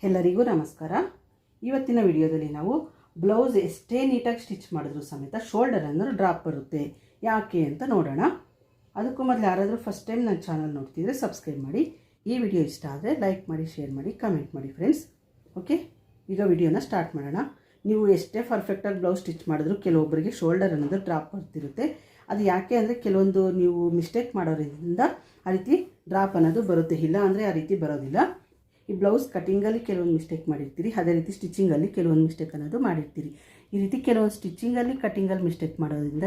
ಎಲ್ಲರಿಗೂ ನಮಸ್ಕಾರ. ಇವತ್ತಿನ ವಿಡಿಯೋದಲ್ಲಿ ನಾವು ಬ್ಲೌಸ್ ಎಷ್ಟೇ ನೀಟಾಗಿ ಸ್ಟಿಚ್ ಮಾಡಿದ್ರು ಸಮೇತ ಶೋಲ್ಡರ್ ಅನ್ನು ಡ್ರಾಪ್ ಬರುತ್ತೆ, ಯಾಕೆ ಅಂತ ನೋಡೋಣ. ಅದಕ್ಕೂ ಮೊದಲು ಯಾರಾದರೂ ಫಸ್ಟ್ ಟೈಮ್ ನನ್ನ ಚಾನಲ್ ನೋಡ್ತಿದ್ರೆ ಸಬ್ಸ್ಕ್ರೈಬ್ ಮಾಡಿ. ಈ ವಿಡಿಯೋ ಇಷ್ಟ ಆದರೆ ಲೈಕ್ ಮಾಡಿ, ಶೇರ್ ಮಾಡಿ, ಕಮೆಂಟ್ ಮಾಡಿ ಫ್ರೆಂಡ್ಸ್. ಓಕೆ, ಈಗ ವಿಡಿಯೋನ ಸ್ಟಾರ್ಟ್ ಮಾಡೋಣ. ನೀವು ಎಷ್ಟೇ ಪರ್ಫೆಕ್ಟಾಗಿ ಬ್ಲೌಸ್ ಸ್ಟಿಚ್ ಮಾಡಿದ್ರು ಕೆಲವೊಬ್ಬರಿಗೆ ಶೋಲ್ಡರ್ ಅನ್ನೋದು ಡ್ರಾಪ್ ಬರ್ತಿರುತ್ತೆ. ಅದು ಯಾಕೆ ಅಂದರೆ ಕೆಲವೊಂದು ನೀವು ಮಿಸ್ಟೇಕ್ ಮಾಡೋದ್ರಿಂದ ಆ ರೀತಿ ಡ್ರಾಪ್ ಅನ್ನೋದು ಬರುತ್ತೆ, ಇಲ್ಲ ಅಂದರೆ ಆ ರೀತಿ ಬರೋದಿಲ್ಲ. ಈ ಬ್ಲೌಸ್ ಕಟಿಂಗಲ್ಲಿ ಕೆಲವೊಂದು ಮಿಸ್ಟೇಕ್ ಮಾಡಿರ್ತೀರಿ, ಅದೇ ರೀತಿ ಸ್ಟಿಚಿಂಗಲ್ಲಿ ಕೆಲವೊಂದು ಮಿಸ್ಟೇಕ್ ಅನ್ನೋದು ಮಾಡಿರ್ತೀರಿ. ಈ ರೀತಿ ಕೆಲವೊಂದು ಸ್ಟಿಚಿಂಗಲ್ಲಿ ಕಟಿಂಗಲ್ಲಿ ಮಿಸ್ಟೇಕ್ ಮಾಡೋದ್ರಿಂದ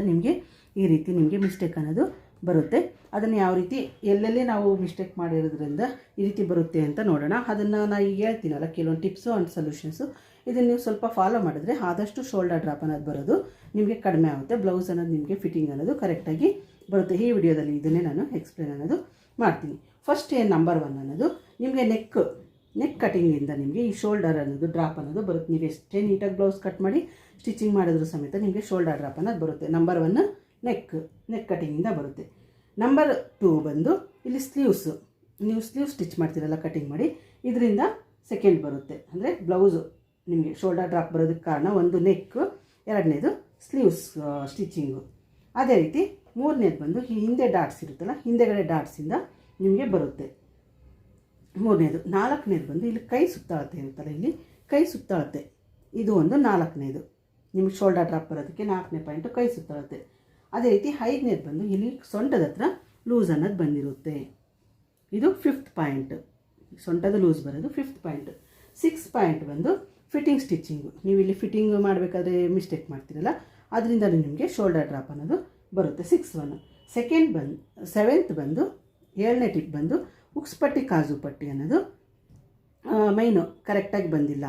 ಈ ರೀತಿ ನಿಮಗೆ ಮಿಸ್ಟೇಕ್ ಅನ್ನೋದು ಬರುತ್ತೆ. ಅದನ್ನು ಯಾವ ರೀತಿ ಎಲ್ಲೆಲ್ಲಿ ನಾವು ಮಿಸ್ಟೇಕ್ ಮಾಡಿರೋದ್ರಿಂದ ಈ ರೀತಿ ಬರುತ್ತೆ ಅಂತ ನೋಡೋಣ. ಅದನ್ನು ನಾನು ಈಗ ಹೇಳ್ತೀನಲ್ಲ, ಕೆಲವೊಂದು ಟಿಪ್ಸು ಆ್ಯಂಡ್ ಸೊಲ್ಯೂಷನ್ಸು, ಇದನ್ನು ನೀವು ಸ್ವಲ್ಪ ಫಾಲೋ ಮಾಡಿದ್ರೆ ಆದಷ್ಟು ಶೋಲ್ಡರ್ ಡ್ರಾಪ್ ಅನ್ನೋದು ಬರೋದು ನಿಮಗೆ ಕಡಿಮೆ ಆಗುತ್ತೆ. ಬ್ಲೌಸ್ ಅನ್ನೋದು ನಿಮಗೆ ಫಿಟ್ಟಿಂಗ್ ಅನ್ನೋದು ಕರೆಕ್ಟಾಗಿ ಬರುತ್ತೆ. ಈ ವಿಡಿಯೋದಲ್ಲಿ ಇದನ್ನೇ ನಾನು ಎಕ್ಸ್ಪ್ಲೇನ್ ಅನ್ನೋದು ಮಾಡ್ತೀನಿ. ಫಸ್ಟ್ ನಂಬರ್ 1 ಅನ್ನೋದು ನಿಮಗೆ ನೆಕ್ ಕಟಿಂಗಿಂದ ನಿಮಗೆ ಈ ಶೋಲ್ಡರ್ ಅನ್ನೋದು ಡ್ರಾಪ್ ಅನ್ನೋದು ಬರುತ್ತೆ. ನೀವು ಎಷ್ಟೇ ನೀಟಾಗಿ ಬ್ಲೌಸ್ ಕಟ್ ಮಾಡಿ ಸ್ಟಿಚಿಂಗ್ ಮಾಡಿದ್ರು ಸಮೇತ ನಿಮಗೆ ಶೋಲ್ಡರ್ ಡ್ರಾಪ್ ಅನ್ನೋದು ಬರುತ್ತೆ. ನಂಬರ್ 1 ನೆಕ್ ಕಟಿಂಗಿಂದ ಬರುತ್ತೆ. ನಂಬರ್ 2 ಬಂದು ಇಲ್ಲಿ ನೀವು ಸ್ಲೀವ್ ಸ್ಟಿಚ್ ಮಾಡ್ತೀರಲ್ಲ ಕಟಿಂಗ್ ಮಾಡಿ, ಇದರಿಂದ ಸೆಕೆಂಡ್ ಬರುತ್ತೆ. ಅಂದರೆ ಬ್ಲೌಸು ನಿಮಗೆ ಶೋಲ್ಡರ್ ಡ್ರಾಪ್ ಬರೋದಕ್ಕೆ ಕಾರಣ ಒಂದು ನೆಕ್, ಎರಡನೇದು ಸ್ಲೀವ್ಸ್ ಸ್ಟಿಚಿಂಗು. ಅದೇ ರೀತಿ ಮೂರನೇದು ಬಂದು ಈ ಹಿಂದೆ ಡಾಟ್ಸ್ ಇರುತ್ತಲ್ಲ, ಹಿಂದೆಗಡೆ ಡಾಟ್ಸಿಂದ ನಿಮಗೆ ಬರುತ್ತೆ ಮೂರನೇದು. ನಾಲ್ಕನೇದು ಬಂದು ಇಲ್ಲಿ ಕೈ ಸುತ್ತಾಳತೆ ಇರುತ್ತಲ್ಲ, ಇಲ್ಲಿ ಕೈ ಸುತ್ತಾಳತೆ, ಇದು ಒಂದು ನಾಲ್ಕನೇದು. ನಿಮಗೆ ಶೋಲ್ಡರ್ ಡ್ರಾಪ್ ಬರೋದಕ್ಕೆ 4ನೇ ಪಾಯಿಂಟು ಕೈ ಸುತ್ತಾಳತೆ. ಅದೇ ರೀತಿ 5ನೇದು ಬಂದು ಇಲ್ಲಿ ಸೊಂಟದ ಹತ್ರ ಲೂಸ್ ಅನ್ನೋದು ಬಂದಿರುತ್ತೆ, ಇದು 5th ಪಾಯಿಂಟ್. ಸೊಂಟದ ಲೂಸ್ ಬರೋದು 5th ಪಾಯಿಂಟ್. 6th ಪಾಯಿಂಟ್ ಬಂದು ಫಿಟ್ಟಿಂಗ್ ಸ್ಟಿಚಿಂಗು. ನೀವು ಇಲ್ಲಿ ಫಿಟ್ಟಿಂಗ್ ಮಾಡಬೇಕಾದ್ರೆ ಮಿಸ್ಟೇಕ್ ಮಾಡ್ತೀರಲ್ಲ, ಅದರಿಂದ ನಿಮಗೆ ಶೋಲ್ಡರ್ ಡ್ರಾಪ್ ಅನ್ನೋದು ಬರುತ್ತೆ. 6th one. 7th ಬಂದು 7ನೇ ಟಿಪ್ ಬಂದು ಉಕ್ಸ್ ಪಟ್ಟಿ ಕಾಜು ಪಟ್ಟಿ ಅನ್ನೋದು ಮೈನು ಕರೆಕ್ಟಾಗಿ ಬಂದಿಲ್ಲ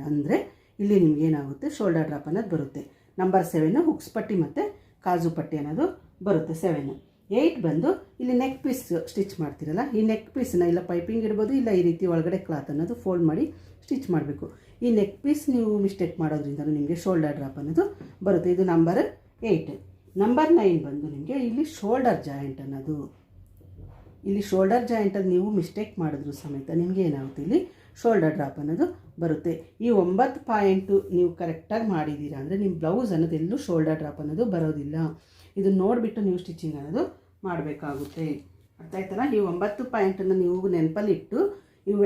ಅಂದರೆ ಇಲ್ಲಿ ನಿಮ್ಗೆ ಏನಾಗುತ್ತೆ, ಶೋಲ್ಡರ್ ಡ್ರಾಪ್ ಅನ್ನೋದು ಬರುತ್ತೆ. ನಂಬರ್ 7 ಉಕ್ಸ್ ಪಟ್ಟಿ ಮತ್ತು ಕಾಜು ಪಟ್ಟಿ ಅನ್ನೋದು ಬರುತ್ತೆ 7. 8 ಬಂದು ಇಲ್ಲಿ ನೆಕ್ ಪೀಸ್ ಸ್ಟಿಚ್ ಮಾಡ್ತೀರಲ್ಲ, ಈ ನೆಕ್ ಪೀಸ್ನ ಇಲ್ಲ ಪೈಪಿಂಗ್ ಇಡ್ಬೋದು, ಇಲ್ಲ ಈ ರೀತಿ ಒಳಗಡೆ ಕ್ಲಾತ್ ಅನ್ನೋದು ಫೋಲ್ಡ್ ಮಾಡಿ ಸ್ಟಿಚ್ ಮಾಡಬೇಕು. ಈ ನೆಕ್ ಪೀಸ್ ನೀವು ಮಿಸ್ಟೇಕ್ ಮಾಡೋದ್ರಿಂದ ನಿಮಗೆ ಶೋಲ್ಡರ್ ಡ್ರಾಪ್ ಅನ್ನೋದು ಬರುತ್ತೆ. ಇದು ನಂಬರ್ 8. ನಂಬರ್ 9 ಬಂದು ನಿಮಗೆ ಇಲ್ಲಿ ಶೋಲ್ಡರ್ ಜಾಯಿಂಟ್ ಅನ್ನೋದು, ಇಲ್ಲಿ ಶೋಲ್ಡರ್ ಜಾಯಿಂಟಲ್ಲಿ ನೀವು ಮಿಸ್ಟೇಕ್ ಮಾಡಿದ್ರು ಸಮೇತ ನಿಮಗೆ ಏನಾಗುತ್ತೆ, ಇಲ್ಲಿ ಶೋಲ್ಡರ್ ಡ್ರಾಪ್ ಅನ್ನೋದು ಬರುತ್ತೆ. ಈ 9 ಪಾಯಿಂಟು ನೀವು ಕರೆಕ್ಟಾಗಿ ಮಾಡಿದ್ದೀರಾ ಅಂದರೆ ನಿಮ್ಮ ಬ್ಲೌಸ್ ಅನ್ನೋದು ಎಲ್ಲೂ ಶೋಲ್ಡರ್ ಡ್ರಾಪ್ ಅನ್ನೋದು ಬರೋದಿಲ್ಲ. ಇದನ್ನು ನೋಡಿಬಿಟ್ಟು ನೀವು ಸ್ಟಿಚಿಂಗ್ ಅನ್ನೋದು ಮಾಡಬೇಕಾಗುತ್ತೆ. ಅರ್ಥ ಆಯ್ತಲ್ಲ? ಈ 9 ಪಾಯಿಂಟನ್ನು ನೀವು ನೆನಪಲ್ಲಿ ಇಟ್ಟು ಇವು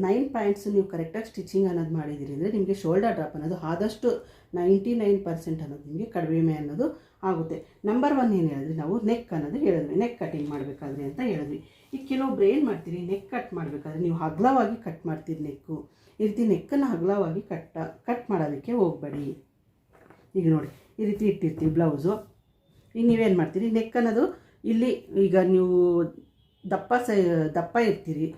9 ಪಾಯಿಂಟ್ಸು ನೀವು ಕರೆಕ್ಟಾಗಿ ಸ್ಟಿಚಿಂಗ್ ಅನ್ನೋದು ಮಾಡಿದ್ದೀರಿ ಅಂದರೆ ನಿಮಗೆ ಶೋಲ್ಡರ್ ಡ್ರಾಪ್ ಅನ್ನೋದು ಆದಷ್ಟು 99% ಅನ್ನೋದು ನಿಮಗೆ ಕಡಿಮೆ ಅನ್ನೋದು ಆಗುತ್ತೆ. ನಂಬರ್ 1 ಏನು ಹೇಳಿದ್ರಿ, ನಾವು ನೆಕ್ ಅನ್ನೋದು ಹೇಳಿದ್ವಿ, ನೆಕ್ ಕಟಿಂಗ್ ಮಾಡಬೇಕಾದ್ರೆ ಅಂತ ಹೇಳಿದ್ವಿ. ಈಗ ಕೆಲವೊಬ್ರು ಏನು ಮಾಡ್ತೀರಿ, ನೆಕ್ ಕಟ್ ಮಾಡಬೇಕಾದ್ರೆ ನೀವು ಅಗಲವಾಗಿ ಕಟ್ ಮಾಡ್ತೀರಿ ನೆಕ್ಕು. ಈ ರೀತಿ ನೆಕ್ಕನ್ನು ಅಗಲವಾಗಿ ಕಟ್ ಮಾಡೋದಕ್ಕೆ ಹೋಗಬೇಡಿ. ಈಗ ನೋಡಿ, ಈ ರೀತಿ ಇಟ್ಟಿರ್ತೀವಿ ಬ್ಲೌಸು. ಈಗ ನೀವೇನು ಮಾಡ್ತೀರಿ, ನೆಕ್ ಅನ್ನೋದು ಇಲ್ಲಿ ಈಗ ನೀವು ದಪ್ಪ ಇರ್ತೀರಿ,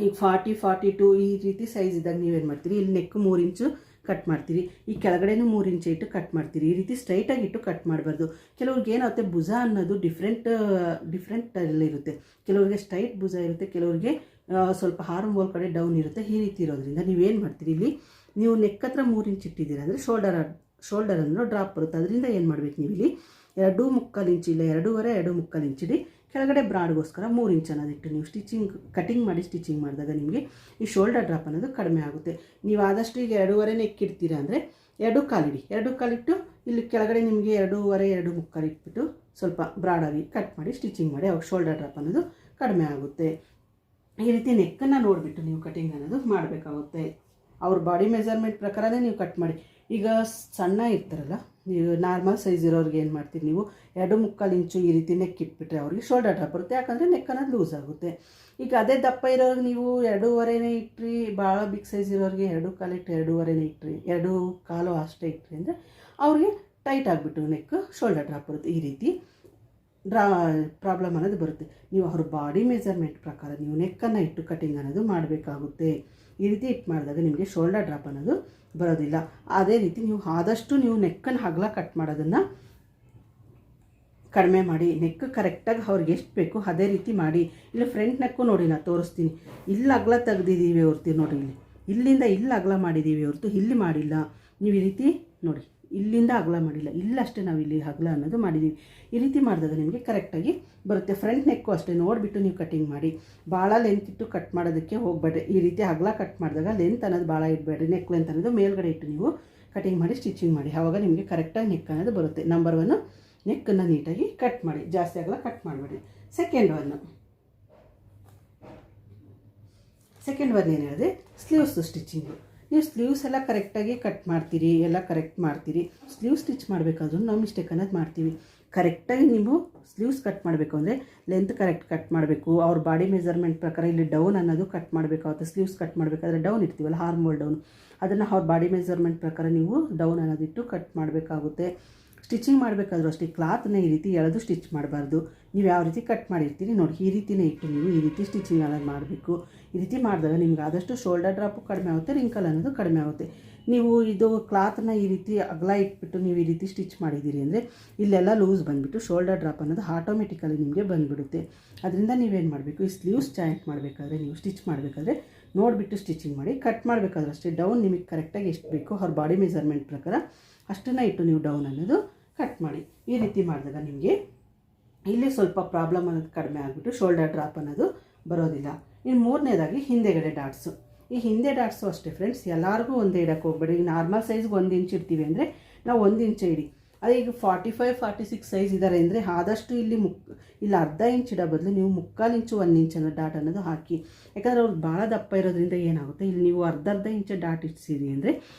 ಈಗ 40-42 ಈ ರೀತಿ ಸೈಜ್ ಇದ್ದಾಗ ನೀವೇನು ಮಾಡ್ತೀರಿ, ಇಲ್ಲಿ ನೆಕ್ 3 ಇಂಚು ಕಟ್ ಮಾಡ್ತೀರಿ, ಈ ಕೆಳಗಡೆನೂ 3 ಇಂಚು ಇಟ್ಟು ಕಟ್ ಮಾಡ್ತೀರಿ. ಈ ರೀತಿ ಸ್ಟ್ರೈಟಾಗಿ ಇಟ್ಟು ಕಟ್ ಮಾಡಬಾರ್ದು. ಕೆಲವ್ರಿಗೆ ಏನಾಗುತ್ತೆ, ಭುಜ ಅನ್ನೋದು ಡಿಫ್ರೆಂಟಲ್ಲಿರುತ್ತೆ. ಕೆಲವ್ರಿಗೆ ಸ್ಟ್ರೈಟ್ ಭುಜ ಇರುತ್ತೆ, ಕೆಲವ್ರಿಗೆ ಸ್ವಲ್ಪ ಆರ್ಮ್ ಹೋಲ್ ಕಡೆ ಡೌನ್ ಇರುತ್ತೆ. ಈ ರೀತಿ ಇರೋದ್ರಿಂದ ನೀವೇನು ಮಾಡ್ತೀರಿ, ಇಲ್ಲಿ ನೀವು ನೆಕ್ ಹತ್ರ 3 ಇಂಚ್ ಇಟ್ಟಿದ್ದೀರ ಅಂದರೆ ಶೋಲ್ಡರ್ ಅನ್ನೋ ಡ್ರಾಪ್ ಬರುತ್ತೆ. ಅದರಿಂದ ಏನು ಮಾಡಬೇಕು, ನೀವು ಇಲ್ಲಿ 2.25 ಇಂಚ್ ಇಲ್ಲ 2.25 ಇಂಚ್ ಇಡಿ, ಕೆಳಗಡೆ ಬ್ರಾಡ್ಗೋಸ್ಕರ 3 ಇಂಚ್ ಅನ್ನೋದಿಟ್ಟು ನೀವು ಕಟಿಂಗ್ ಮಾಡಿ ಸ್ಟಿಚಿಂಗ್ ಮಾಡಿದಾಗ ನಿಮಗೆ ಈ ಶೋಲ್ಡರ್ ಡ್ರಾಪ್ ಅನ್ನೋದು ಕಡಿಮೆ ಆಗುತ್ತೆ. ನೀವು ಆದಷ್ಟು ಈಗ 2.5 ನೆಕ್ ಇಡ್ತೀರಾ ಅಂದರೆ 2.25 ಕಾಲಿಟ್ಟು ಇಲ್ಲಿ ಕೆಳಗಡೆ ನಿಮಗೆ 2.25 ಇಟ್ಬಿಟ್ಟು ಸ್ವಲ್ಪ ಬ್ರಾಡಾಗಿ ಕಟ್ ಮಾಡಿ ಸ್ಟಿಚಿಂಗ್ ಮಾಡಿ, ಅವಾಗ ಶೋಲ್ಡರ್ ಡ್ರಾಪ್ ಅನ್ನೋದು ಕಡಿಮೆ ಆಗುತ್ತೆ. ಈ ರೀತಿ ನೆಕ್ಕನ್ನು ನೋಡಿಬಿಟ್ಟು ನೀವು ಕಟಿಂಗ್ ಅನ್ನೋದು ಮಾಡಬೇಕಾಗುತ್ತೆ. ಅವ್ರ ಬಾಡಿ ಮೆಜರ್ಮೆಂಟ್ ಪ್ರಕಾರನೇ ನೀವು ಕಟ್ ಮಾಡಿ. ಈಗ ಸಣ್ಣ ಇರ್ತಾರಲ್ಲ, ನೀವು ನಾರ್ಮಲ್ ಸೈಜ್ ಇರೋರಿಗೆ ಏನು ಮಾಡ್ತೀರಿ, ನೀವು 2.25 ಇಂಚು ಈ ರೀತಿ ನೆಕ್ ಇಟ್ಬಿಟ್ರೆ ಅವ್ರಿಗೆ ಶೋಲ್ಡರ್ ಡ್ರಾಪ್ ಬರುತ್ತೆ. ಯಾಕಂದರೆ ನೆಕ್ ಅನ್ನೋದು ಲೂಸ್ ಆಗುತ್ತೆ. ಈಗ ಅದೇ ದಪ್ಪ ಇರೋರಿಗೆ ನೀವು 2.25 ಇಟ್ರಿ, ಭಾಳ ಬಿಗ್ ಸೈಜ್ ಇರೋರಿಗೆ 2.25 ಇಟ್ಟು 2.25 ಇಟ್ರಿ, 2.25 ಅಷ್ಟೇ ಇಟ್ರಿ ಅಂದರೆ ಅವ್ರಿಗೆ ಟೈಟ್ ಆಗಿಬಿಟ್ಟು ನೆಕ್ ಶೋಲ್ಡರ್ ಡ್ರಾಪ್ ಬರುತ್ತೆ. ಈ ರೀತಿ ಪ್ರಾಬ್ಲಮ್ ಅನ್ನೋದು ಬರುತ್ತೆ. ನೀವು ಅವ್ರ ಬಾಡಿ ಮೆಜರ್ಮೆಂಟ್ ಪ್ರಕಾರ ನೀವು ನೆಕ್ಕನ್ನು ಇಟ್ಟು ಕಟಿಂಗ್ ಅನ್ನೋದು ಮಾಡಬೇಕಾಗುತ್ತೆ. ಈ ರೀತಿ ಇಟ್ಟು ಮಾಡಿದಾಗ ನಿಮಗೆ ಶೋಲ್ಡರ್ ಡ್ರಾಪ್ ಅನ್ನೋದು ಬರೋದಿಲ್ಲ. ಅದೇ ರೀತಿ ಆದಷ್ಟು ನೀವು ನೆಕ್ಕನ್ನು ಅಗಲ ಕಟ್ ಮಾಡೋದನ್ನು ಕಡಿಮೆ ಮಾಡಿ, ನೆಕ್ ಕರೆಕ್ಟಾಗಿ ಅವ್ರಿಗೆ ಎಷ್ಟು ಬೇಕು ಅದೇ ರೀತಿ ಮಾಡಿ. ಇಲ್ಲ ಫ್ರಂಟ್ ನೆಕ್ಕು ನೋಡಿ, ನಾನು ತೋರಿಸ್ತೀನಿ. ಇಲ್ಲಿ ಅಗಲ ತೆಗ್ದಿದ್ದೀವಿ ಹೊರ್ತು ನೋಡಿ, ಇಲ್ಲಿಂದ ಇಲ್ಲಿ ಅಗಲ ಮಾಡಿದ್ದೀವಿ ಹೊರತು ಇಲ್ಲಿ ಮಾಡಿಲ್ಲ. ನೀವು ಈ ರೀತಿ ನೋಡಿ, ಇಲ್ಲಿಂದ ಅಗಲ ಮಾಡಿಲ್ಲ, ಇಲ್ಲಷ್ಟೇ ನಾವು ಇಲ್ಲಿ ಅಗಲ ಅನ್ನೋದು ಮಾಡಿದ್ದೀವಿ. ಈ ರೀತಿ ಮಾಡಿದಾಗ ನಿಮಗೆ ಕರೆಕ್ಟಾಗಿ ಬರುತ್ತೆ. ಫ್ರಂಟ್ ನೆಕ್ಕು ಅಷ್ಟೇ ನೋಡಿಬಿಟ್ಟು ನೀವು ಕಟ್ಟಿಂಗ್ ಮಾಡಿ. ಭಾಳ ಲೆಂತ್ ಇಟ್ಟು ಕಟ್ ಮಾಡೋದಕ್ಕೆ ಹೋಗಬೇಡ್ರಿ. ಈ ರೀತಿ ಅಗಲ ಕಟ್ ಮಾಡಿದಾಗ ಲೆಂತ್ ಅನ್ನೋದು ಭಾಳ ಇಡಬೇಡ್ರಿ. ನೆಕ್ ಲೆಂತ್ ಅನ್ನೋದು ಮೇಲ್ಗಡೆ ಇಟ್ಟು ನೀವು ಕಟಿಂಗ್ ಮಾಡಿ ಸ್ಟಿಚಿಂಗ್ ಮಾಡಿ. ಆವಾಗ ನಿಮಗೆ ಕರೆಕ್ಟಾಗಿ ನೆಕ್ ಅನ್ನೋದು ಬರುತ್ತೆ. ನಂಬರ್ 1 ನೆಕ್ಕನ್ನು ನೀಟಾಗಿ ಕಟ್ ಮಾಡಿ, ಜಾಸ್ತಿ ಅಗಲ ಕಟ್ ಮಾಡಬೇಡಿ. ಸೆಕೆಂಡ್ ಒನ್ ಏನು ಹೇಳಿದೆ, ಸ್ಲೀವ್ಸ್ ಸ್ಟಿಚಿಂಗು. ನೀವು ಸ್ಲೀವ್ಸ್ ಎಲ್ಲ ಕರೆಕ್ಟಾಗಿ ಕಟ್ ಮಾಡ್ತೀರಿ, ಎಲ್ಲ ಕರೆಕ್ಟ್ ಮಾಡ್ತೀರಿ. ಸ್ಲೀವ್ ಸ್ಟಿಚ್ ಮಾಡಬೇಕಾದ್ರೂ ನಾವು ಮಿಸ್ಟೇಕ್ ಅನ್ನೋದು ಮಾಡ್ತೀವಿ. ಕರೆಕ್ಟಾಗಿ ನೀವು ಸ್ಲೀವ್ಸ್ ಕಟ್ ಮಾಡಬೇಕು ಅಂದರೆ ಲೆಂತ್ ಕರೆಕ್ಟ್ ಕಟ್ ಮಾಡಬೇಕು. ಅವ್ರ ಬಾಡಿ ಮೆಜರ್ಮೆಂಟ್ ಪ್ರಕಾರ ಇಲ್ಲಿ ಡೌನ್ ಅನ್ನೋದು ಕಟ್ ಮಾಡಬೇಕಾಗುತ್ತೆ. ಸ್ಲೀವ್ಸ್ ಕಟ್ ಮಾಡಬೇಕಾದ್ರೆ ಡೌನ್ ಇರ್ತೀವಲ್ಲ, ಹಾರ್ಮೋಲ್ ಡೌನ್, ಅದನ್ನು ಅವ್ರ ಬಾಡಿ ಮೆಜರ್ಮೆಂಟ್ ಪ್ರಕಾರ ನೀವು ಡೌನ್ ಅನ್ನೋದಿಟ್ಟು ಕಟ್ ಮಾಡಬೇಕಾಗುತ್ತೆ. ಸ್ಟಿಚಿಂಗ್ ಮಾಡಬೇಕಾದ್ರೂ ಅಷ್ಟೇ ಕ್ಲಾತ್ನ ಈ ರೀತಿ ಎಳೆದು ಸ್ಟಿಚ್ ಮಾಡಬಾರ್ದು. ನೀವು ಯಾವ ರೀತಿ ಕಟ್ ಮಾಡಿರ್ತೀರಿ ನೋಡಿ, ಈ ರೀತಿನೇ ಇಟ್ಟು ನೀವು ಈ ರೀತಿ ಸ್ಟಿಚಿಂಗ್ ಅನ್ನೋದು ಮಾಡಬೇಕು. ಈ ರೀತಿ ಮಾಡಿದಾಗ ನಿಮ್ಗೆ ಆದಷ್ಟು ಶೋಲ್ಡರ್ ಡ್ರಾಪು ಕಡಿಮೆ ಆಗುತ್ತೆ, ರಿಂಕಲ್ ಅನ್ನೋದು ಕಡಿಮೆ ಆಗುತ್ತೆ. ನೀವು ಇದು ಕ್ಲಾತ್ನ ಈ ರೀತಿ ಅಗಲ ಇಟ್ಬಿಟ್ಟು ನೀವು ಈ ರೀತಿ ಸ್ಟಿಚ್ ಮಾಡಿದ್ದೀರಿ ಅಂದರೆ ಇಲ್ಲೆಲ್ಲ ಲೂಸ್ ಬಂದುಬಿಟ್ಟು ಶೋಲ್ಡರ್ ಡ್ರಾಪ್ ಅನ್ನೋದು ಆಟೋಮೆಟಿಕಲಿ ನಿಮಗೆ ಬಂದುಬಿಡುತ್ತೆ. ಅದರಿಂದ ನೀವೇನು ಮಾಡಬೇಕು, ಈ ಸ್ಲೀವ್ಸ್ ಜಾಯಿಂಟ್ ಮಾಡಬೇಕಾದ್ರೆ ನೀವು ಸ್ಟಿಚ್ ಮಾಡಬೇಕಾದ್ರೆ ನೋಡಿಬಿಟ್ಟು ಸ್ಟಿಚಿಂಗ್ ಮಾಡಿ. ಕಟ್ ಮಾಡಬೇಕಾದ್ರೆ ಅಷ್ಟೇ ಡೌನ್ ನಿಮಗೆ ಕರೆಕ್ಟಾಗಿ ಎಷ್ಟು ಬೇಕೋ ಅವ್ರ ಬಾಡಿ ಮೆಜರ್ಮೆಂಟ್ ಪ್ರಕಾರ ಅಷ್ಟನ್ನು ಇಟ್ಟು ನೀವು ಡೌನ್ ಅನ್ನೋದು ಕಟ್ ಮಾಡಿ. ಈ ರೀತಿ ಮಾಡಿದಾಗ ನಿಮಗೆ ಇಲ್ಲಿ ಸ್ವಲ್ಪ ಪ್ರಾಬ್ಲಮ್ ಅನ್ನೋದು ಕಡಿಮೆ ಆಗಿಬಿಟ್ಟು ಶೋಲ್ಡರ್ ಡ್ರಾಪ್ ಅನ್ನೋದು ಬರೋದಿಲ್ಲ. ಇನ್ನು ಮೂರನೇದಾಗಿ ಹಿಂದೆಗಡೆ ಡಾಟ್ಸು. ಈ ಹಿಂದೆ ಡಾಟ್ಸು ಅಷ್ಟೇ ಫ್ರೆಂಡ್ಸ್, ಎಲ್ಲರಿಗೂ ಒಂದೇ ಇಡೋಕ್ಕೆ ಹೋಗ್ಬೇಡಿ. ಈಗ ನಾರ್ಮಲ್ ಸೈಜ್ಗೆ 1 ಇಂಚ್ ಇಡ್ತೀವಿ ಅಂದರೆ ನಾವು 1 ಇಂಚೇ ಇಡಿ. ಅದೇ ಈಗ 45-46 ಸೈಜ್ ಇದ್ದಾರೆ ಅಂದರೆ ಆದಷ್ಟು ಇಲ್ಲಿ ಅರ್ಧ ಇಂಚ್ ಇಡೋ ಬದಲು ನೀವು 3/4 ಇಂಚು 1 ಇಂಚ್ ಅನ್ನೋ ಡಾಟ್ ಅನ್ನೋದು ಹಾಕಿ. ಯಾಕಂದರೆ ಅವ್ರು ಭಾಳ ದಪ್ಪ ಇರೋದ್ರಿಂದ ಏನಾಗುತ್ತೆ, ಇಲ್ಲಿ ನೀವು ಅರ್ಧ ಇಂಚ್ ಡಾಟ್ ಇಡ್ಸಿರಿ ಅಂದರೆ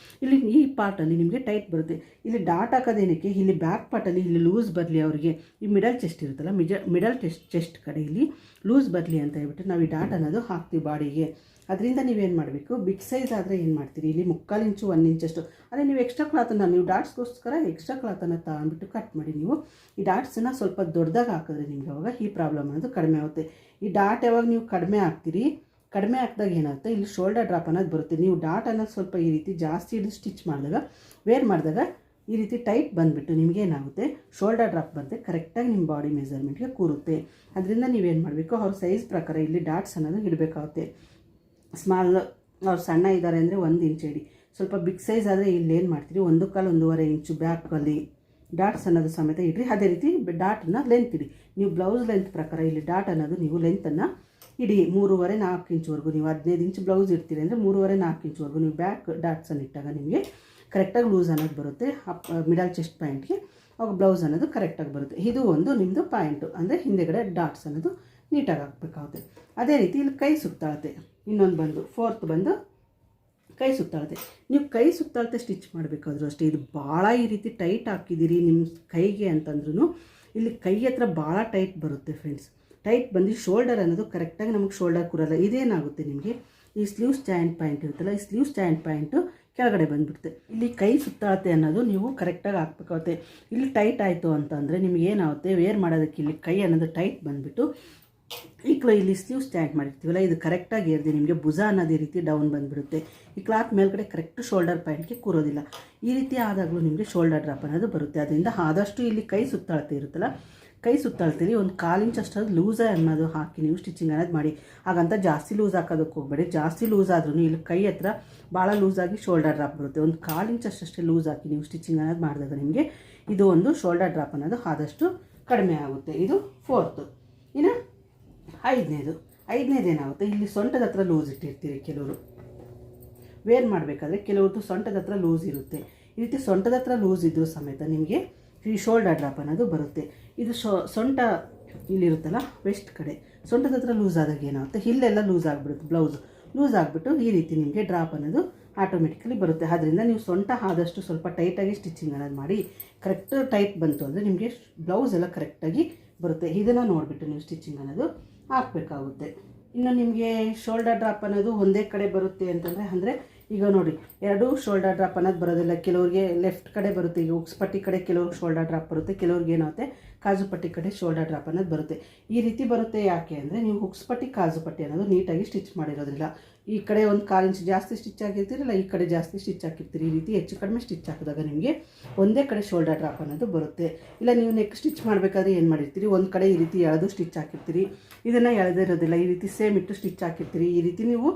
ಇಲ್ಲಿ ಈ ಪಾರ್ಟಲ್ಲಿ ನಿಮಗೆ ಟೈಟ್ ಬರುತ್ತೆ. ಇಲ್ಲಿ ಡಾಟ್ ಹಾಕೋದೇನಕ್ಕೆ, ಇಲ್ಲಿ ಬ್ಯಾಕ್ ಪಾರ್ಟಲ್ಲಿ ಇಲ್ಲಿ ಲೂಸ್ ಬರಲಿ, ಅವರಿಗೆ ಈ ಮಿಡಲ್ ಚೆಸ್ಟ್ ಇರುತ್ತಲ್ಲ, ಮಿಡಲ್ ಚೆಸ್ಟ್ ಕಡೆ ಇಲ್ಲಿ ಲೂಸ್ ಬರಲಿ ಅಂತ ಹೇಳ್ಬಿಟ್ಟು ನಾವು ಈ ಡಾಟ್ ಅನ್ನೋದು ಹಾಕ್ತೀವಿ ಬಾಡಿಗೆ. ಅದರಿಂದ ನೀವೇನು ಮಾಡಬೇಕು, ಬಿಗ್ ಸೈಜ್ ಆದರೆ ಏನು ಮಾಡ್ತೀರಿ, ಇಲ್ಲಿ 3/4 ಇಂಚು 1 ಇಂಚಷ್ಟು ಅದೇ ನೀವು ಎಕ್ಸ್ಟ್ರಾ ಕ್ಲಾತನ್ನು ನೀವು ಡಾಟ್ಸ್ಗೋಸ್ಕರ ಎಕ್ಸ್ಟ್ರಾ ಕ್ಲಾತನ್ನು ತಗೊಂಡ್ಬಿಟ್ಟು ಕಟ್ ಮಾಡಿ. ನೀವು ಈ ಡಾಟ್ಸನ್ನು ಸ್ವಲ್ಪ ದೊಡ್ಡದಾಗಿ ಹಾಕಿದ್ರೆ ನಿಮಗೆ ಅವಾಗ ಈ ಪ್ರಾಬ್ಲಮ್ ಅನ್ನೋದು ಕಡಿಮೆ ಆಗುತ್ತೆ. ಈ ಡಾಟ್ ಯಾವಾಗ ನೀವು ಕಡಿಮೆ ಹಾಕಿದಾಗ ಏನಾಗುತ್ತೆ, ಇಲ್ಲಿ ಶೋಲ್ಡರ್ ಡ್ರಾಪ್ ಅನ್ನೋದು ಬರುತ್ತೆ. ನೀವು ಡಾಟ್ ಅನ್ನೋದು ಸ್ವಲ್ಪ ಈ ರೀತಿ ಜಾಸ್ತಿ ಹಿಡಿದು ಸ್ಟಿಚ್ ಮಾಡಿದಾಗ ವೇರ್ ಮಾಡಿದಾಗ ಈ ರೀತಿ ಟೈಟ್ ಬಂದುಬಿಟ್ಟು ನಿಮಗೇನಾಗುತ್ತೆ, ಶೋಲ್ಡರ್ ಡ್ರಾಪ್ ಬರುತ್ತೆ, ಕರೆಕ್ಟಾಗಿ ನಿಮ್ಮ ಬಾಡಿ ಮೆಜರ್ಮೆಂಟ್ಗೆ ಕೂರುತ್ತೆ. ಅದರಿಂದ ನೀವೇನು ಮಾಡಬೇಕು, ಅವ್ರ ಸೈಜ್ ಪ್ರಕಾರ ಇಲ್ಲಿ ಡಾಟ್ಸ್ ಅನ್ನೋದು ಇಡಬೇಕಾಗುತ್ತೆ. ಸ್ಮಾಲ್ ಅವ್ರು ಸಣ್ಣ ಇದ್ದಾರೆ ಅಂದರೆ 1 ಇಂಚ್ ಇಡಿ. ಸ್ವಲ್ಪ ಬಿಗ್ ಸೈಜ್ ಆದರೆ ಇಲ್ಲೇನು ಮಾಡ್ತೀರಿ, 1/4-1.5 ಇಂಚು ಬ್ಯಾಕಲ್ಲಿ ಡಾಟ್ಸ್ ಅನ್ನೋದು ಸಮೇತ ಇಡ್ರಿ. ಅದೇ ರೀತಿ ಡಾಟನ್ನು ಲೆಂತ್ ಇಡಿ. ನೀವು ಬ್ಲೌಸ್ ಲೆಂತ್ ಪ್ರಕಾರ ಇಲ್ಲಿ ಡಾಟ್ ಅನ್ನೋದು ನೀವು ಲೆಂತನ್ನು ಇಡಿ 3.5-4 ಇಂಚ್ವರೆಗೂ. ನೀವು 15 ಇಂಚ್ ಬ್ಲೌಸ್ ಇಡ್ತೀರಿ ಅಂದರೆ 3.5-4 ಇಂಚ್ವರೆಗೂ ನೀವು ಬ್ಯಾಕ್ ಡಾಟ್ಸನ್ನು ಇಟ್ಟಾಗ ನಿಮಗೆ ಕರೆಕ್ಟಾಗಿ ಲೂಸ್ ಅನ್ನೋದು ಬರುತ್ತೆ. ಮಿಡಲ್ ಚೆಸ್ಟ್ ಪಾಯಿಂಟ್ಗೆ ಅವಾಗ ಬ್ಲೌಸ್ ಅನ್ನೋದು ಕರೆಕ್ಟಾಗಿ ಬರುತ್ತೆ. ಇದು ಒಂದು ನಿಮ್ಮದು ಪಾಯಿಂಟು, ಅಂದರೆ ಹಿಂದೆಗಡೆ ಡಾಟ್ಸ್ ಅನ್ನೋದು ನೀಟಾಗಿ ಹಾಕಬೇಕಾಗುತ್ತೆ. ಅದೇ ರೀತಿ ಇಲ್ಲಿ ಕೈ ಸುತ್ತಾಳತೆ ಇನ್ನೊಂದು ಬಂದು, ಫೋರ್ತ್ ಬಂದು ಕೈ ಸುತ್ತಾಳತೆ. ನೀವು ಕೈ ಸುತ್ತಾಳತೆ ಸ್ಟಿಚ್ ಮಾಡಬೇಕಾದ್ರೂ ಅಷ್ಟೇ, ಇದು ಭಾಳ ಈ ರೀತಿ ಟೈಟ್ ಹಾಕಿದ್ದೀರಿ ನಿಮ್ಮ ಕೈಗೆ ಅಂತಂದ್ರೂ ಇಲ್ಲಿ ಕೈ ಹತ್ರ ಭಾಳ ಟೈಟ್ ಬರುತ್ತೆ ಫ್ರೆಂಡ್ಸ್. ಟೈಟ್ ಬಂದು ಶೋಲ್ಡರ್ ಅನ್ನೋದು ಕರೆಕ್ಟಾಗಿ ನಮಗೆ ಶೋಲ್ಡರ್ ಕೂರಲ್ಲ. ಇದೇನಾಗುತ್ತೆ, ನಿಮಗೆ ಈ ಸ್ಲೀವ್ಸ್ ಜಾಯಿಂಟ್ ಪಾಯಿಂಟ್ ಇರುತ್ತಲ್ಲ, ಈ ಸ್ಲೀವ್ಸ್ ಜಾಯಿಂಟ್ ಪಾಯಿಂಟು ಕೆಳಗಡೆ ಬಂದುಬಿಡುತ್ತೆ. ಇಲ್ಲಿ ಕೈ ಸುತ್ತಾಳತೆ ಅನ್ನೋದು ನೀವು ಕರೆಕ್ಟಾಗಿ ಹಾಕ್ಬೇಕಾಗುತ್ತೆ. ಇಲ್ಲಿ ಟೈಟ್ ಆಯಿತು ಅಂತಂದರೆ ನಿಮ್ಗೆ ಏನಾಗುತ್ತೆ, ವೇರ್ ಮಾಡೋದಕ್ಕೆ ಇಲ್ಲಿ ಕೈ ಅನ್ನೋದು ಟೈಟ್ ಬಂದುಬಿಟ್ಟು ಇಲ್ಲಿ ಸ್ಲೀವ್ಸ್ ಜಾಯಿಂಟ್ ಮಾಡಿರ್ತೀವಲ್ಲ, ಇದು ಕರೆಕ್ಟಾಗಿ ಏರಿದೆ ನಿಮಗೆ ಭುಜ ಅನ್ನೋದು ಈ ರೀತಿ ಡೌನ್ ಬಂದುಬಿಡುತ್ತೆ. ಈ ಕ್ಲಾತ್ ಮೇಲ್ಗಡೆ ಕರೆಕ್ಟ್ ಶೋಲ್ಡರ್ ಪಾಯಿಂಟ್ಗೆ ಕೂರೋದಿಲ್ಲ. ಈ ರೀತಿ ಆದಾಗಲೂ ನಿಮಗೆ ಶೋಲ್ಡರ್ ಡ್ರಾಪ್ ಅನ್ನೋದು ಬರುತ್ತೆ. ಅದರಿಂದ ಆದಷ್ಟು ಇಲ್ಲಿ ಕೈ ಸುತ್ತಾಳತೆ ಇರುತ್ತಲ್ಲ, ಕೈ ಸುತ್ತಾಳ್ತೀರಿ 1/4 ಇಂಚ್ ಅಷ್ಟಾದ್ರು ಲೂಸ ಅನ್ನೋದು ಹಾಕಿ ನೀವು ಸ್ಟಿಚಿಂಗ್ ಅನ್ನೋದು ಮಾಡಿ. ಹಾಗಂತ ಜಾಸ್ತಿ ಲೂಸ್ ಹಾಕೋದಕ್ಕೆ ಹೋಗಬೇಡಿ. ಜಾಸ್ತಿ ಲೂಸ್ ಆದ್ರೂ ಇಲ್ಲಿ ಕೈ ಹತ್ರ ಭಾಳ ಲೂಸಾಗಿ ಶೋಲ್ಡರ್ ಡ್ರಾಪ್ ಬರುತ್ತೆ. 1/4 ಇಂಚ್ ಅಷ್ಟೇ ಲೂಸ್ ಹಾಕಿ ನೀವು ಸ್ಟಿಚಿಂಗ್ ಅನ್ನೋದು ಮಾಡಿದಾಗ ನಿಮಗೆ ಇದು ಒಂದು ಶೋಲ್ಡರ್ ಡ್ರಾಪ್ ಅನ್ನೋದು ಆದಷ್ಟು ಕಡಿಮೆ ಆಗುತ್ತೆ. ಇದು 4th. ಇನ್ನು 5ನೇದು ಏನಾಗುತ್ತೆ, ಇಲ್ಲಿ ಸೊಂಟದ ಹತ್ರ ಲೂಸ್ ಇಟ್ಟಿರ್ತೀರಿ. ಕೆಲವರು ವೇರ್ ಮಾಡಬೇಕಾದ್ರೆ ಕೆಲವ್ರದ್ದು ಸೊಂಟದ ಹತ್ರ ಲೂಸ್ ಇರುತ್ತೆ. ಈ ರೀತಿ ಸೊಂಟದ ಹತ್ರ ಲೂಸ್ ಇದ್ದರೂ ಸಮೇತ ನಿಮಗೆ ಈ ಶೋಲ್ಡರ್ ಡ್ರಾಪ್ ಅನ್ನೋದು ಬರುತ್ತೆ. ಇದು ಸೊಂಟ ಇಲ್ಲಿರುತ್ತಲ್ಲ, ವೆಸ್ಟ್ ಕಡೆ ಸೊಂಟದ ಹತ್ರ ಲೂಸ್ ಆದಾಗ ಏನಾಗುತ್ತೆ, ಇಲ್ಲೆಲ್ಲ ಲೂಸ್ ಆಗಿಬಿಡುತ್ತೆ. ಬ್ಲೌಸ್ ಲೂಸ್ ಆಗಿಬಿಟ್ಟು ಈ ರೀತಿ ನಿಮಗೆ ಡ್ರಾಪ್ ಅನ್ನೋದು ಆಟೋಮೆಟಿಕಲಿ ಬರುತ್ತೆ. ಆದ್ದರಿಂದ ನೀವು ಸೊಂಟ ಆದಷ್ಟು ಸ್ವಲ್ಪ ಟೈಟಾಗಿ ಸ್ಟಿಚಿಂಗ್ ಅನ್ನೋದು ಮಾಡಿ. ಕರೆಕ್ಟ್ ಟೈಟ್ ಬಂತು ಅಂದರೆ ನಿಮಗೆ ಬ್ಲೌಸ್ ಎಲ್ಲ ಕರೆಕ್ಟಾಗಿ ಬರುತ್ತೆ. ಇದನ್ನು ನೋಡಿಬಿಟ್ಟು ನೀವು ಸ್ಟಿಚಿಂಗ್ ಅನ್ನೋದು ಹಾಕಬೇಕಾಗುತ್ತೆ. ಇನ್ನು ನಿಮಗೆ ಶೋಲ್ಡರ್ ಡ್ರಾಪ್ ಅನ್ನೋದು ಒಂದೇ ಕಡೆ ಬರುತ್ತೆ ಅಂತಂದರೆ ಈಗ ನೋಡಿ, ಎರಡೂ ಶೋಲ್ಡರ್ ಡ್ರಾಪ್ ಅನ್ನೋದು ಬರೋದಿಲ್ಲ. ಕೆಲವ್ರಿಗೆ ಲೆಫ್ಟ್ ಕಡೆ ಬರುತ್ತೆ, ಈಗ ಉಕ್ಸ್ ಪಟ್ಟಿ ಕಡೆ ಕೆಲವ್ರಿಗೆ ಶೋಲ್ಡರ್ ಡ್ರಾಪ್ ಬರುತ್ತೆ, ಕೆಲವ್ರಿಗೆ ಏನಾಗುತ್ತೆ ಕಾಜು ಪಟ್ಟಿ ಕಡೆ ಶೋಲ್ಡರ್ ಡ್ರಾಪ್ ಅನ್ನೋದು ಬರುತ್ತೆ. ಈ ರೀತಿ ಬರುತ್ತೆ ಯಾಕೆ ಅಂದರೆ ನೀವು ಹುಕ್ಸ್ ಪಟ್ಟಿ ಕಾಜು ಪಟ್ಟಿ ಅನ್ನೋದು ನೀಟಾಗಿ ಸ್ಟಿಚ್ ಮಾಡಿರೋದ್ರಿಲ್ಲ. ಈ ಕಡೆ 1/4 ಇಂಚ್ ಜಾಸ್ತಿ ಸ್ಟಿಚ್ ಆಗಿರ್ತೀರಲ್ಲ, ಈ ಕಡೆ ಜಾಸ್ತಿ ಸ್ಟಿಚ್ ಹಾಕಿರ್ತೀರಿ. ಈ ರೀತಿ ಹೆಚ್ಚು ಕಡಿಮೆ ಸ್ಟಿಚ್ ಹಾಕಿದಾಗ ನಿಮಗೆ ಒಂದೇ ಕಡೆ ಶೋಲ್ಡರ್ ಡ್ರಾಪ್ ಅನ್ನೋದು ಬರುತ್ತೆ. ಇಲ್ಲ ನೀವು ನೆಕ್ ಸ್ಟಿಚ್ ಮಾಡಬೇಕಾದ್ರೆ ಏನು ಮಾಡಿರ್ತೀರಿ, ಒಂದು ಕಡೆ ಈ ರೀತಿ ಎಳೆದು ಸ್ಟಿಚ್ ಹಾಕಿರ್ತೀರಿ, ಇದನ್ನು ಎಳೆದಿರೋದಿಲ್ಲ, ಈ ರೀತಿ ಸೇಮ್ ಇಟ್ಟು ಸ್ಟಿಚ್ ಹಾಕಿರ್ತೀರಿ. ಈ ರೀತಿ ನೀವು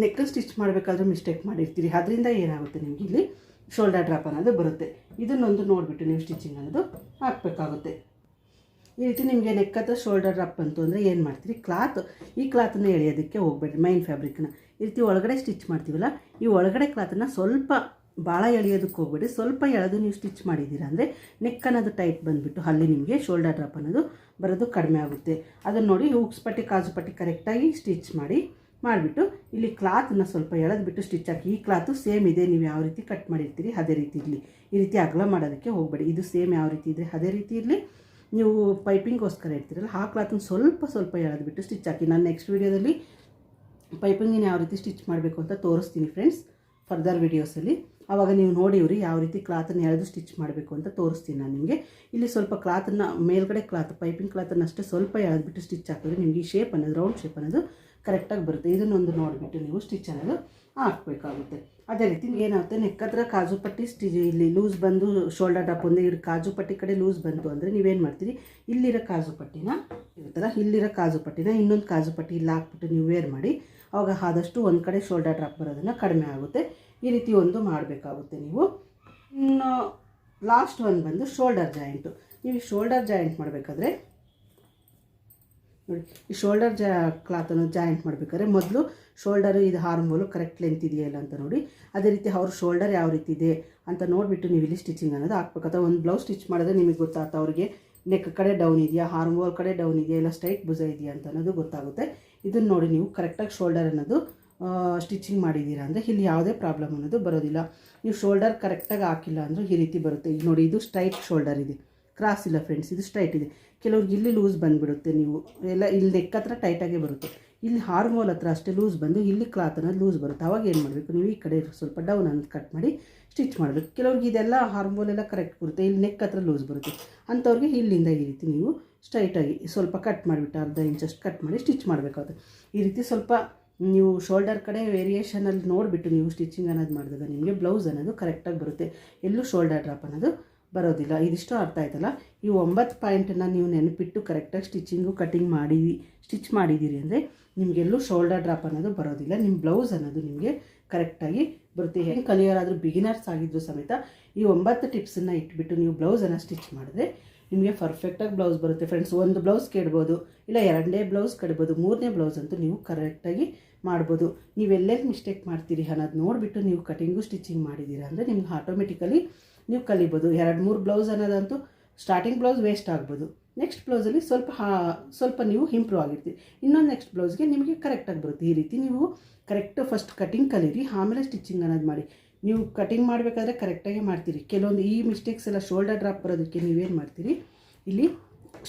ನೆಕ್ ಸ್ಟಿಚ್ ಮಾಡಬೇಕಾದ್ರೂ ಮಿಸ್ಟೇಕ್ ಮಾಡಿರ್ತೀರಿ, ಅದರಿಂದ ಏನಾಗುತ್ತೆ ನಿಮಗೆ ಇಲ್ಲಿ ಶೋಲ್ಡರ್ ಡ್ರಾಪ್ ಅನ್ನೋದು ಬರುತ್ತೆ. ಇದನ್ನೊಂದು ನೋಡಿಬಿಟ್ಟು ನೀವು ಸ್ಟಿಚಿಂಗ್ ಅನ್ನೋದು ಹಾಕಬೇಕಾಗುತ್ತೆ. ಈ ರೀತಿ ನಿಮಗೆ ನೆಕ್ ಹತ್ರ ಶೋಲ್ಡರ್ ಡ್ರಾಪ್ ಬಂತು ಅಂದರೆ ಏನು ಮಾಡ್ತೀರಿ, ಈ ಕ್ಲಾತನ್ನು ಎಳೆಯೋದಕ್ಕೆ ಹೋಗಬೇಡಿ. ಮೈನ್ ಫ್ಯಾಬ್ರಿಕ್ನ ಈ ರೀತಿ ಒಳಗಡೆ ಸ್ಟಿಚ್ ಮಾಡ್ತೀವಲ್ಲ, ಈ ಒಳಗಡೆ ಕ್ಲಾತನ್ನು ಸ್ವಲ್ಪ ಭಾಳ ಎಳೆಯೋದಕ್ಕೆ ಹೋಗಬೇಡಿ. ಸ್ವಲ್ಪ ಎಳೆದು ನೀವು ಸ್ಟಿಚ್ ಮಾಡಿದ್ದೀರಾ ಅಂದರೆ ನೆಕ್ ಅನ್ನೋದು ಟೈಟ್ ಬಂದುಬಿಟ್ಟು ಅಲ್ಲಿ ನಿಮಗೆ ಶೋಲ್ಡರ್ ಡ್ರಾಪ್ ಅನ್ನೋದು ಬರೋದು ಕಡಿಮೆ ಆಗುತ್ತೆ. ಅದನ್ನು ನೋಡಿ ಹುಕ್ಸ್ ಪಟ್ಟಿ ಕಾಜು ಪಟ್ಟಿ ಕರೆಕ್ಟಾಗಿ ಸ್ಟಿಚ್ ಮಾಡಿಬಿಟ್ಟು ಇಲ್ಲಿ ಕ್ಲಾತನ್ನು ಸ್ವಲ್ಪ ಎಳೆದ್ಬಿಟ್ಟು ಸ್ಟಿಚ್ ಹಾಕಿ. ಈ ಕ್ಲಾತು ಸೇಮ್ ಇದೆ, ನೀವು ಯಾವ ರೀತಿ ಕಟ್ ಮಾಡಿರ್ತೀರಿ ಅದೇ ರೀತಿ ಇರಲಿ. ಈ ರೀತಿ ಅಗಲ ಮಾಡೋದಕ್ಕೆ ಹೋಗಬೇಡಿ. ಇದು ಸೇಮ್ ಯಾವ ರೀತಿ ಇದೆ ಅದೇ ರೀತಿ ಇರಲಿ. ನೀವು ಪೈಪಿಂಗ್ಗೋಸ್ಕರ ಇರ್ತೀರಲ್ಲ ಆ ಕ್ಲಾತನ್ನು ಸ್ವಲ್ಪ ಎಳೆದ್ಬಿಟ್ಟು ಸ್ಟಿಚ್ ಹಾಕಿ. ನಾನು ನೆಕ್ಸ್ಟ್ ವೀಡಿಯೋದಲ್ಲಿ ಪೈಪಿಂಗಿನ ಯಾವ ರೀತಿ ಸ್ಟಿಚ್ ಮಾಡಬೇಕು ಅಂತ ತೋರಿಸ್ತೀನಿ ಫ್ರೆಂಡ್ಸ್, ಫರ್ದರ್ ವೀಡಿಯೋಸಲ್ಲಿ. ಆವಾಗ ನೀವು ನೋಡಿವ್ರಿ ಯಾವ ರೀತಿ ಕ್ಲಾತನ್ನು ಎಳೆದು ಸ್ಟಿಚ್ ಮಾಡಬೇಕು ಅಂತ ತೋರಿಸ್ತೀನಿ ನಾನು ನಿಮಗೆ. ಇಲ್ಲಿ ಸ್ವಲ್ಪ ಕ್ಲಾತನ್ನು ಮೇಲ್ಗಡೆ ಪೈಪಿಂಗ್ ಕ್ಲಾತನ್ನು ಅಷ್ಟೇ ಸ್ವಲ್ಪ ಎಳೆದ್ಬಿಟ್ಟು ಸ್ಟಿಚ್ ಹಾಕಿದ್ರೆ ನಿಮಗೆ ಈ ಶೇಪ್ ಅನ್ನೋದು ರೌಂಡ್ ಶೇಪ್ ಅನ್ನೋದು ಕರೆಕ್ಟಾಗಿ ಬರುತ್ತೆ. ಇದನ್ನೊಂದು ನೋಡಿಬಿಟ್ಟು ನೀವು ಸ್ಟಿಚ್ ಅನ್ನೋದು ಹಾಕಬೇಕಾಗುತ್ತೆ. ಅದೇ ರೀತಿ ಏನಾಗುತ್ತೆ, ನೆಕ್ ಹತ್ರ ಕಾಜು ಪಟ್ಟಿ ಇಲ್ಲಿ ಲೂಸ್ ಬಂದು ಶೋಲ್ಡರ್ ಡ್ರಾಪ್ ಒಂದೇ ಕಾಜು ಪಟ್ಟಿ ಕಡೆ ಲೂಸ್ ಬಂತು ಅಂದರೆ ನೀವೇನು ಮಾಡ್ತೀರಿ, ಇಲ್ಲಿರೋ ಕಾಜು ಪಟ್ಟಿನ ಇರುತ್ತಲ್ಲ, ಇಲ್ಲಿರೋ ಕಾಜು ಪಟ್ಟಿನ ಇನ್ನೊಂದು ಕಾಜು ಪಟ್ಟಿ ಇಲ್ಲಿ ಹಾಕ್ಬಿಟ್ಟು ನೀವು ವೇರ್ ಮಾಡಿ. ಆವಾಗ ಆದಷ್ಟು ಒಂದು ಕಡೆ ಶೋಲ್ಡರ್ ಡ್ರಾಪ್ ಬರೋದನ್ನು ಕಡಿಮೆ ಆಗುತ್ತೆ. ಈ ರೀತಿ ಒಂದು ಮಾಡಬೇಕಾಗುತ್ತೆ ನೀವು. ಇನ್ನು ಲಾಸ್ಟ್ ಒಂದು ಬಂದು ಶೋಲ್ಡರ್ ಜಾಯಿಂಟು. ನೀವು ಶೋಲ್ಡರ್ ಜಾಯಿಂಟ್ ಮಾಡಬೇಕಾದ್ರೆ ನೋಡಿ, ಈ ಶೋಲ್ಡರ್ ಕ್ಲಾತನ್ನು ಜಾಯಿಂಟ್ ಮಾಡಬೇಕಾದ್ರೆ ಮೊದಲು ಶೋಲ್ಡರು ಇದು ಹಾರ್ಮೋಲು ಕರೆಕ್ಟ್ ಲೆಂತ್ ಇದೆಯಲ್ಲ ಅಂತ ನೋಡಿ. ಅದೇ ರೀತಿ ಅವ್ರ ಶೋಲ್ಡರ್ ಯಾವ ರೀತಿ ಇದೆ ಅಂತ ನೋಡಿಬಿಟ್ಟು ನೀವು ಇಲ್ಲಿ ಸ್ಟಿಚಿಂಗ್ ಅನ್ನೋದು ಹಾಕ್ಬೇಕಾದ್ರೆ ಒಂದು ಬ್ಲೌಸ್ ಸ್ಟಿಚ್ ಮಾಡಿದ್ರೆ ನಿಮಗೆ ಗೊತ್ತಾಗುತ್ತೆ ಅವ್ರಿಗೆ ನೆಕ್ ಕಡೆ ಡೌನ್ ಇದೆಯಾ, ಹಾರ್ಮೋಲ್ ಕಡೆ ಡೌನ್ ಇದೆಯಾ, ಇಲ್ಲ ಸ್ಟ್ರೈಟ್ ಭುಜ ಇದೆಯಾ ಅಂತ ಅನ್ನೋದು ಗೊತ್ತಾಗುತ್ತೆ. ಇದನ್ನು ನೋಡಿ ನೀವು ಕರೆಕ್ಟಾಗಿ ಶೋಲ್ಡರ್ ಅನ್ನೋದು ಸ್ಟಿಚಿಂಗ್ ಮಾಡಿದ್ದೀರಾ ಅಂದರೆ ಇಲ್ಲಿ ಯಾವುದೇ ಪ್ರಾಬ್ಲಮ್ ಅನ್ನೋದು ಬರೋದಿಲ್ಲ. ನೀವು ಶೋಲ್ಡರ್ ಕರೆಕ್ಟಾಗಿ ಹಾಕಿಲ್ಲ ಅಂದರೆ ಈ ರೀತಿ ಬರುತ್ತೆ. ಈಗ ನೋಡಿ, ಇದು ಸ್ಟ್ರೈಟ್ ಶೋಲ್ಡರ್ ಇದೆ, ಕ್ರಾಸ್ ಇಲ್ಲ ಫ್ರೆಂಡ್ಸ್, ಇದು ಸ್ಟ್ರೈಟ್ ಇದೆ. ಕೆಲವ್ರಿಗೆ ಇಲ್ಲಿ ಲೂಸ್ ಬಂದುಬಿಡುತ್ತೆ, ನೀವು ಎಲ್ಲ ಇಲ್ಲಿ ನೆಕ್ ಹತ್ರ ಟೈಟಾಗೇ ಬರುತ್ತೆ. ಇಲ್ಲಿ ಹಾರ್ಮೋಲ್ ಹತ್ರ ಅಷ್ಟೇ ಲೂಸ್ ಬಂದು ಇಲ್ಲಿ ಕ್ಲಾತ್ ಅನ್ನೋದು ಲೂಸ್ ಬರುತ್ತೆ. ಆವಾಗ ಏನು ಮಾಡಬೇಕು, ನೀವು ಈ ಕಡೆ ಸ್ವಲ್ಪ ಡೌನ್ ಅನ್ನೋದು ಕಟ್ ಮಾಡಿ ಸ್ಟಿಚ್ ಮಾಡಬೇಕು. ಕೆಲವ್ರಿಗೆ ಇದೆಲ್ಲ ಹಾರ್ಮೋಲ್ ಎಲ್ಲ ಕರೆಕ್ಟ್ ಬರುತ್ತೆ, ಇಲ್ಲಿ ನೆಕ್ ಹತ್ರ ಲೂಸ್ ಬರುತ್ತೆ. ಅಂಥವ್ರಿಗೆ ಇಲ್ಲಿಂದ ಈ ರೀತಿ ನೀವು ಸ್ಟ್ರೈಟಾಗಿ ಸ್ವಲ್ಪ ಕಟ್ ಮಾಡಿಬಿಟ್ಟು ಅರ್ಧ ಇಂಚಷ್ಟು ಕಟ್ ಮಾಡಿ ಸ್ಟಿಚ್ ಮಾಡಬೇಕಾಗುತ್ತೆ. ಈ ರೀತಿ ಸ್ವಲ್ಪ ನೀವು ಶೋಲ್ಡರ್ ಕಡೆ ವೇರಿಯೇಷನಲ್ಲಿ ನೋಡಿಬಿಟ್ಟು ನೀವು ಸ್ಟಿಚಿಂಗ್ ಅನ್ನೋದು ಮಾಡಿದಾಗ ನಿಮಗೆ ಬ್ಲೌಸ್ ಅನ್ನೋದು ಕರೆಕ್ಟಾಗಿ ಬರುತ್ತೆ. ಎಲ್ಲೂ ಶೋಲ್ಡರ್ ಡ್ರಾಪ್ ಅನ್ನೋದು ಬರೋದಿಲ್ಲ. ಇದಿಷ್ಟು ಅರ್ಥ ಆಯ್ತಲ್ಲ. ಈ 9 ಪಾಯಿಂಟನ್ನು ನೀವು ನೆನಪಿಟ್ಟು ಕರೆಕ್ಟಾಗಿ ಸ್ಟಿಚ್ ಮಾಡಿದ್ದೀರಿ ಅಂದರೆ ನಿಮಗೆಲ್ಲೂ ಶೋಲ್ಡರ್ ಡ್ರಾಪ್ ಅನ್ನೋದು ಬರೋದಿಲ್ಲ. ನಿಮ್ಮ ಬ್ಲೌಸ್ ಅನ್ನೋದು ನಿಮಗೆ ಕರೆಕ್ಟಾಗಿ ಬರುತ್ತೆ. ಹೆಂಗೆ ಕಲಿಯೋರಾದರೂ ಬಿಗಿನರ್ಸ್ ಆಗಿದ್ರು ಸಮೇತ ಈ 9 ಟಿಪ್ಸನ್ನು ಇಟ್ಬಿಟ್ಟು ನೀವು ಬ್ಲೌಸನ್ನು ಸ್ಟಿಚ್ ಮಾಡಿದ್ರೆ ನಿಮಗೆ ಪರ್ಫೆಕ್ಟಾಗಿ ಬ್ಲೌಸ್ ಬರುತ್ತೆ ಫ್ರೆಂಡ್ಸ್. ಒಂದು ಬ್ಲೌಸ್ ಕೆಡ್ಬೋದು, ಇಲ್ಲ 2ನೇ ಬ್ಲೌಸ್ ಕೆಡ್ಬೋದು, 3ನೇ ಬ್ಲೌಸ್ ಅಂತೂ ನೀವು ಕರೆಕ್ಟಾಗಿ ಮಾಡ್ಬೋದು. ನೀವೆಲ್ಲೆಲ್ಲಿ ಮಿಸ್ಟೇಕ್ ಮಾಡ್ತೀರಿ ಅನ್ನೋದು ನೋಡಿಬಿಟ್ಟು ನೀವು ಕಟಿಂಗು ಸ್ಟಿಚಿಂಗ್ ಮಾಡಿದ್ದೀರಾ ಅಂದರೆ ನಿಮ್ಗೆ ಆಟೋಮೆಟಿಕಲಿ ನೀವು ಕಲಿಬೋದು. 2-3 ಬ್ಲೌಸ್ ಅನ್ನೋದಂತೂ ಸ್ಟಾರ್ಟಿಂಗ್ ಬ್ಲೌಸ್ ವೇಸ್ಟ್ ಆಗ್ಬೋದು, ನೆಕ್ಸ್ಟ್ ಬ್ಲೌಸಲ್ಲಿ ಸ್ವಲ್ಪ ನೀವು ಇಂಪ್ರೂವ್ ಆಗಿರ್ತೀವಿ. ಇನ್ನೊಂದು ನೆಕ್ಸ್ಟ್ ಬ್ಲೌಸ್ಗೆ ನಿಮಗೆ ಕರೆಕ್ಟಾಗಿ ಬರುತ್ತೆ. ಈ ರೀತಿ ನೀವು ಕರೆಕ್ಟ್ ಫಸ್ಟ್ ಕಟಿಂಗ್ ಕಲೀರಿ, ಆಮೇಲೆ ಸ್ಟಿಚಿಂಗ್ ಅನ್ನೋದು ಮಾಡಿ. ನೀವು ಕಟಿಂಗ್ ಮಾಡಬೇಕಾದ್ರೆ ಕರೆಕ್ಟಾಗಿ ಮಾಡ್ತೀರಿ. ಕೆಲವೊಂದು ಈ ಮಿಸ್ಟೇಕ್ಸ್ ಎಲ್ಲ ಶೋಲ್ಡರ್ ಡ್ರಾಪ್ ಬರೋದಕ್ಕೆ ನೀವೇನು ಮಾಡ್ತೀರಿ, ಇಲ್ಲಿ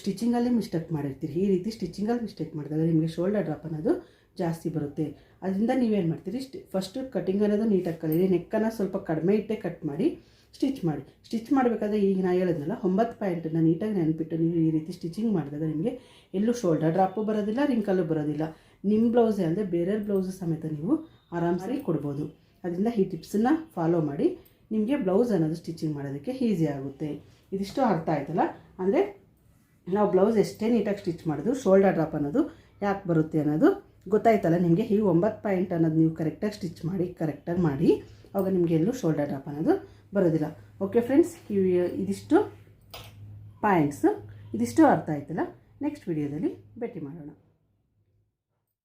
ಸ್ಟಿಚಿಂಗಲ್ಲಿ ಮಿಸ್ಟೇಕ್ ಮಾಡಿರ್ತೀರಿ. ಈ ರೀತಿ ಸ್ಟಿಚಿಂಗಲ್ಲಿ ಮಿಸ್ಟೇಕ್ ಮಾಡಿದಾಗ ನಿಮಗೆ ಶೋಲ್ಡರ್ ಡ್ರಾಪ್ ಅನ್ನೋದು ಜಾಸ್ತಿ ಬರುತ್ತೆ. ಅದರಿಂದ ನೀವೇನು ಮಾಡ್ತೀರಿ, ಫಸ್ಟ್ ಕಟಿಂಗ್ ಅನ್ನೋದು ನೀಟಾಗಿ ಕಲೀರಿ. ನೆಕ್ಕನ್ನು ಸ್ವಲ್ಪ ಕಡಿಮೆ ಇಟ್ಟೆ ಕಟ್ ಮಾಡಿ ಸ್ಟಿಚ್ ಮಾಡಬೇಕಾದ್ರೆ ಈಗ ನಾ ಹೇಳಿದ್ನಲ್ಲ 9 ಪಾಯಿಂಟನ್ನು ನೀಟಾಗಿ ನೆನಪಿಟ್ಟು ನೀವು ಈ ರೀತಿ ಸ್ಟಿಚಿಂಗ್ ಮಾಡಿದಾಗ ನಿಮಗೆ ಎಲ್ಲೂ ಶೋಲ್ಡರ್ ಡ್ರಾಪು ಬರೋದಿಲ್ಲ, ರಿಂಕಲ್ಲು ಬರೋದಿಲ್ಲ. ನಿಮ್ಮ ಬ್ಲೌಸೇ ಅಂದರೆ ಬೇರೆ ಬ್ಲೌಸು ಸಮೇತ ನೀವು ಆರಾಮಾಗಿ ಕೊಡ್ಬೋದು. ಅದರಿಂದ ಈ ಟಿಪ್ಸನ್ನು ಫಾಲೋ ಮಾಡಿ ನಿಮಗೆ ಬ್ಲೌಸ್ ಅನ್ನೋದು ಸ್ಟಿಚಿಂಗ್ ಮಾಡೋದಕ್ಕೆ ಈಸಿ ಆಗುತ್ತೆ. ಇದಿಷ್ಟು ಅರ್ಥ ಆಯ್ತಲ್ಲ. ಅಂದರೆ ನಾವು ಬ್ಲೌಸ್ ಎಷ್ಟೇ ನೀಟಾಗಿ ಸ್ಟಿಚ್ ಮಾಡೋದು ಶೋಲ್ಡರ್ ಡ್ರಾಪ್ ಅನ್ನೋದು ಯಾಕೆ ಬರುತ್ತೆ ಅನ್ನೋದು ಗೊತ್ತಾಯ್ತಲ್ಲ ನಿಮಗೆ. ಈ 9 ಪಾಯಿಂಟ್ ಅನ್ನೋದು ನೀವು ಕರೆಕ್ಟಾಗಿ ಸ್ಟಿಚ್ ಮಾಡಿ ಆವಾಗ ನಿಮಗೆ ಎಲ್ಲೂ ಶೋಲ್ಡರ್ ಡ್ರಾಪ್ ಅನ್ನೋದು ಬರೋದಿಲ್ಲ. ಓಕೆ ಫ್ರೆಂಡ್ಸ್, ಇದಿಷ್ಟು ಪಾಯಿಂಟ್ಸು, ಇದಿಷ್ಟು ಅರ್ಥ ಆಯ್ತಲ್ಲ. ನೆಕ್ಸ್ಟ್ ವಿಡಿಯೋದಲ್ಲಿ ಭೇಟಿ ಮಾಡೋಣ.